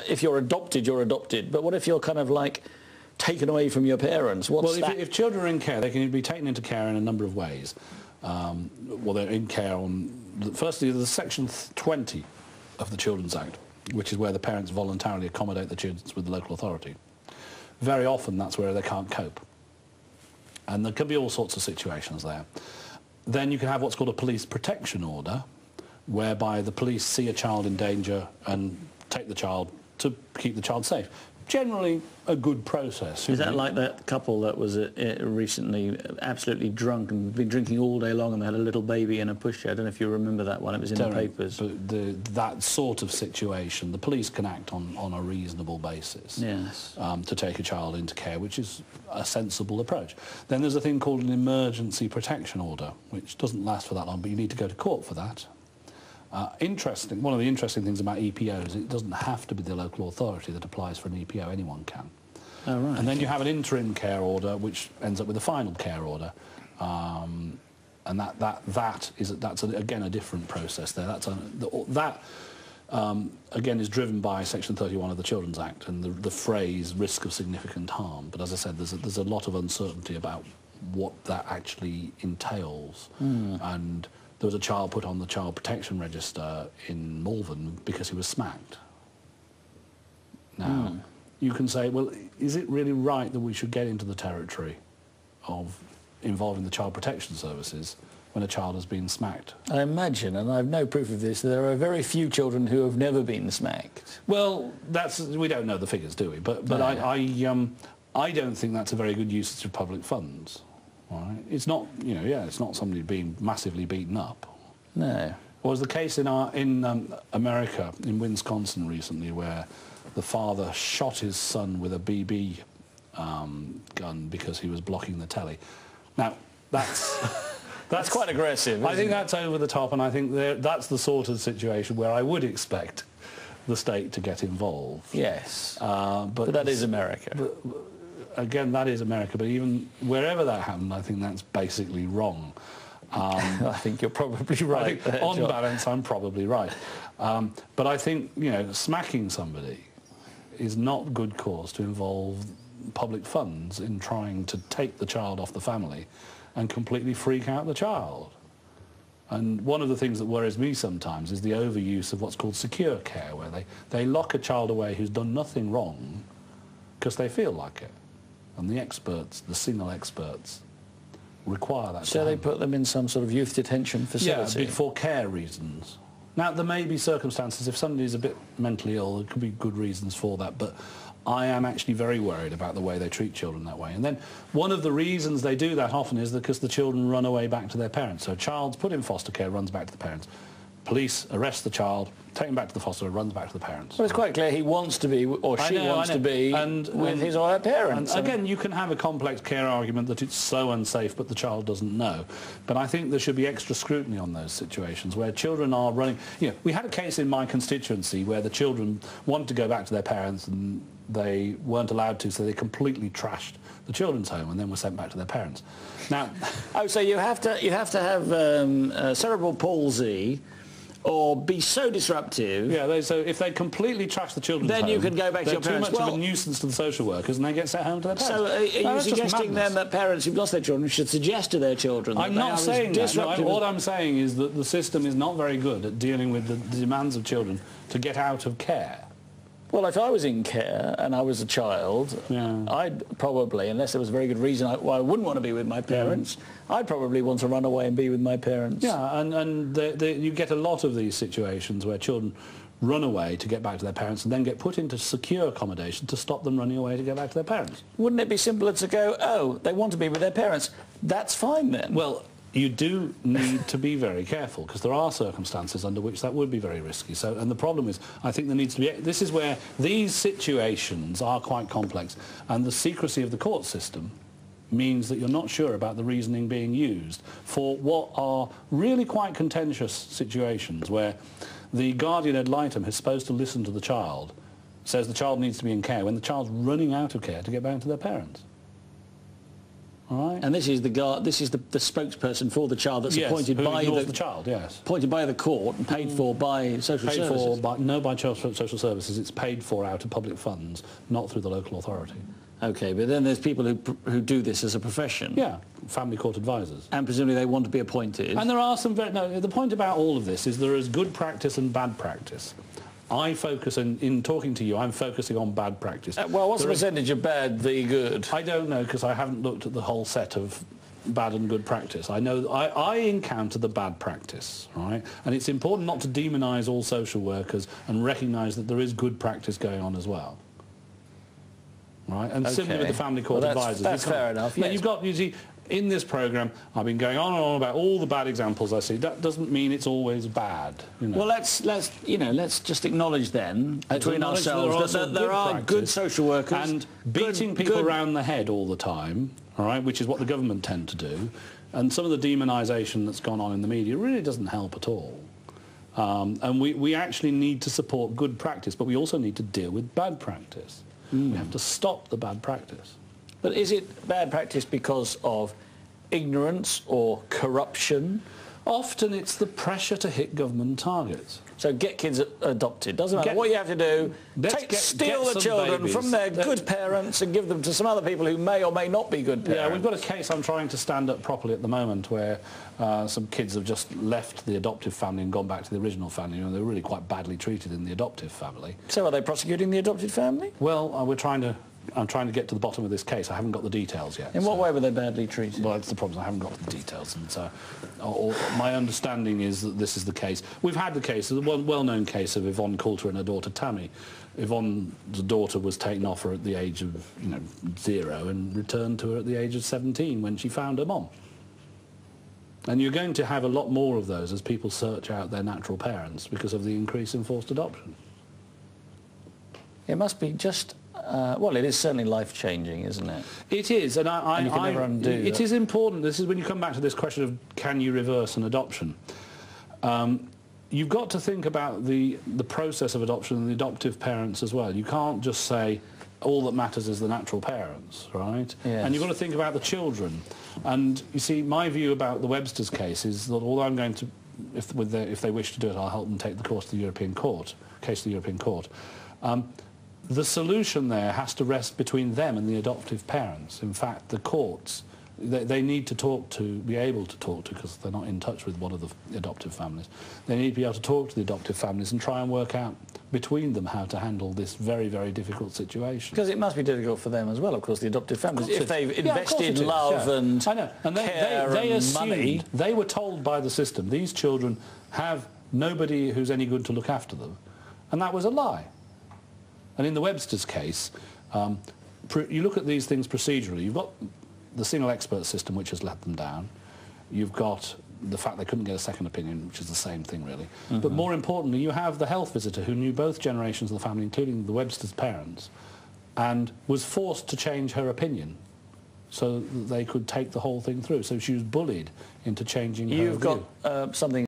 if you're adopted, you're adopted. But what if you're kind of like taken away from your parents? What's well, that? If children are in care, they can be taken into care in a number of ways. Well, they're in care on... Firstly, there's Section 20 of the Children's Act, which is where the parents voluntarily accommodate the children with the local authority. Very often, that's where they can't cope. And there can be all sorts of situations there. Then you can have what's called a police protection order, whereby the police see a child in danger and take the child to keep the child safe. Generally a good process. Is that like that couple that was recently absolutely drunk and been drinking all day long and they had a little baby in a pushchair? I don't know if you remember that one, it was in the papers. But that sort of situation, the police can act on a reasonable basis. Yes. To take a child into care, which is a sensible approach. Then there's a thing called an emergency protection order, which doesn't last for that long, but you need to go to court for that. One of the interesting things about EPOs, it doesn't have to be the local authority that applies for an EPO, anyone can. Oh, right. And then you have an interim care order, which ends up with a final care order. And that's again a different process there. Again is driven by Section 31 of the Children's Act and the phrase risk of significant harm. But as I said, there's a lot of uncertainty about what that actually entails. And there was a child put on the child protection register in Malvern because he was smacked. Now, you can say, well, is it really right that we should get into the territory of involving the child protection services when a child has been smacked? I imagine, and I have no proof of this, there are very few children who have never been smacked. Well, we don't know the figures, do we? But no. I don't think that's a very good usage of public funds. Right. It's not, it's not somebody being massively beaten up. No. It was the case in America, in Wisconsin recently, where the father shot his son with a BB gun because he was blocking the telly. Now, that's quite aggressive. I think that's over the top, and I think that's the sort of situation where I would expect the state to get involved. Yes. But that is America. Again, that is America, but even wherever that happened, I think that's basically wrong. I think you're probably right. On balance, I'm probably right. But I think, smacking somebody is not good cause to involve public funds in trying to take the child off the family and completely freak out the child. And one of the things that worries me sometimes is the overuse of what's called secure care, where they lock a child away who's done nothing wrong because they feel like it. And the experts, the signal experts, require that. So they put them in some sort of youth detention facility? Yeah, for care reasons. Now, there may be circumstances, if somebody's a bit mentally ill, there could be good reasons for that, but I am actually very worried about the way they treat children that way. And then one of the reasons they do that often is because the children run away back to their parents. So a child's put in foster care, runs back to the parents. Police arrest the child, take him back to the foster, and runs back to the parents. Well, it's quite clear he wants to be, or she wants to be, with his or her parents. And again, you can have a complex care argument that it's so unsafe, but the child doesn't know. But I think there should be extra scrutiny on those situations where children are running... we had a case in my constituency where the children wanted to go back to their parents and they weren't allowed to, so they completely trashed the children's home and then were sent back to their parents. Now... Oh, so you have to have cerebral palsy or be so disruptive... Yeah, so if they completely trash the children's home... Then you can go back to your parents. They're too much of a nuisance to the social workers and they get sent home to their parents. So are you suggesting then that parents who've lost their children should suggest to their children that I'm not saying that. No, what I'm saying is that the system is not very good at dealing with the demands of children to get out of care. Well, if I was in care and I was a child, I'd probably, unless there was a very good reason why I wouldn't want to be with my parents, I'd probably want to run away and be with my parents. Yeah, and you get a lot of these situations where children run away to get back to their parents and then get put into secure accommodation to stop them running away to get back to their parents. Wouldn't it be simpler to go, oh, they want to be with their parents, that's fine then? Well, you do need to be very careful because there are circumstances under which that would be very risky. So, and the problem is, I think there needs to be... This is where these situations are quite complex, and the secrecy of the court system means that you're not sure about the reasoning being used for what are really quite contentious situations where the guardian ad litem is supposed to listen to the child, says the child needs to be in care, when the child's running out of care to get back to their parents. All right. And this is the spokesperson for the child that's appointed by the child. Yes. Appointed by the court and paid for by social services. By child social services. It's paid for out of public funds, not through the local authority. Okay, but then there's people who do this as a profession. Yeah, family court advisors. And presumably they want to be appointed. And there are some the point about all of this is there is good practice and bad practice. I focus, in talking to you, I'm focusing on bad practice. Well, what's the percentage of bad v good? I don't know, because I haven't looked at the whole set of bad and good practice. I know I encounter the bad practice, right? And it's important not to demonise all social workers and recognise that there is good practice going on as well. Right? And similarly with the family court advisors. That's fair enough, yes. You see, in this programme, I've been going on and on about all the bad examples I see. That doesn't mean it's always bad. You know. Well, let's just acknowledge then between ourselves that there are good social workers and beating people around the head all the time. All right, which is what the government tend to do, and some of the demonisation that's gone on in the media really doesn't help at all. And we actually need to support good practice, but we also need to deal with bad practice. We have to stop the bad practice. But is it bad practice because of ignorance or corruption? Often it's the pressure to hit government targets. So get kids adopted. Doesn't matter what you have to do. Steal the children from their good parents and give them to some other people who may or may not be good parents. Yeah, we've got a case I'm trying to stand up properly at the moment where some kids have just left the adoptive family and gone back to the original family. You know, they're really quite badly treated in the adoptive family. So are they prosecuting the adopted family? Well, I'm trying to get to the bottom of this case. I haven't got the details yet. In what way were they badly treated? Well, that's the problem. I haven't got the details. And so my understanding is that this is the case. We've had the case, the well-known case of Yvonne Coulter and her daughter Tammy. Yvonne's daughter was taken off her at the age of 0 and returned to her at the age of 17 when she found her mom. And you're going to have a lot more of those as people search out their natural parents because of the increase in forced adoption. It must be just... well, it is certainly life-changing, isn't it? It is, and you can never undo it that. is important. This is when you come back to this question of can you reverse an adoption. You've got to think about the process of adoption and the adoptive parents as well. You can't just say all that matters is the natural parents, right? Yes. And you've got to think about the children. And you see, my view about the Webster's case is that although I'm going to, if they wish to do it, I'll help them take the case to the European Court. The solution there has to rest between them and the adoptive parents. In fact, the courts, they need to be able to talk to, because they're not in touch with one of the adoptive families. They need to be able to talk to the adoptive families and try and work out between them how to handle this very, very difficult situation. Because it must be difficult for them as well, of course, the adoptive families, if they've invested love and care and money. They were told by the system, these children have nobody who's any good to look after them. And that was a lie. And in the Webster's case, you look at these things procedurally. You've got the single expert system, which has let them down. You've got the fact they couldn't get a second opinion, which is the same thing, really. But more importantly, you have the health visitor who knew both generations of the family, including the Webster's parents, and was forced to change her opinion so that they could take the whole thing through. So she was bullied into changing her view. You've got something